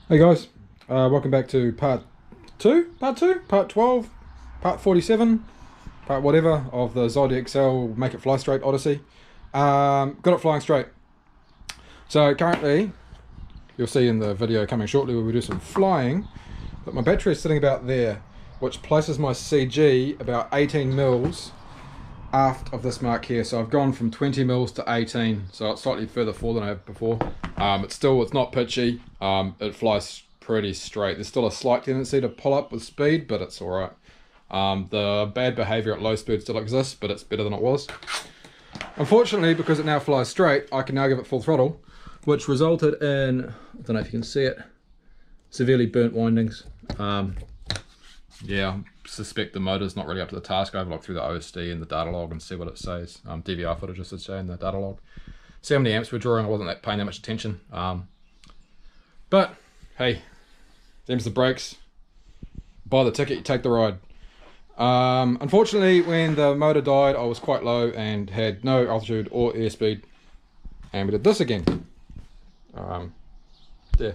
Hey guys, welcome back to part 12, part 47, part whatever of the ZOHD XL Make It Fly Straight Odyssey. Got it flying straight. So currently, you'll see in the video coming shortly where we do some flying, but my battery is sitting about there, which places my CG about 18 mils aft of this mark here. So I've gone from 20 mils to 18, so it's slightly further forward than I have before. It's not pitchy. It flies pretty straight. There's still a slight tendency to pull up with speed, but it's all right. The bad behavior at low speed still exists, but it's better than it was. Unfortunately, because it now flies straight, I can now give it full throttle, which resulted in, I don't know if you can see it, severely burnt windings. Yeah, I suspect the motor's not really up to the task. I have a look through the OSD and the data log and see what it says. DVR footage, I should say, in the data log. See how many amps we're drawing. I wasn't paying that much attention. But, hey, them's the brakes. Buy the ticket, you take the ride. Unfortunately, when the motor died, I was quite low and had no altitude or airspeed. And we did this again. Yeah.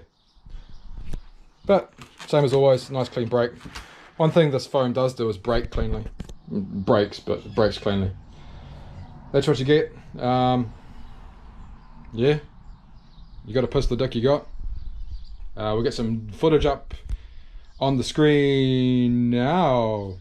But, same as always, nice clean brake. One thing this foam does do is brake cleanly. Brakes cleanly. That's what you get. Yeah. You got to piss the dick you got. We'll get some footage up on the screen now.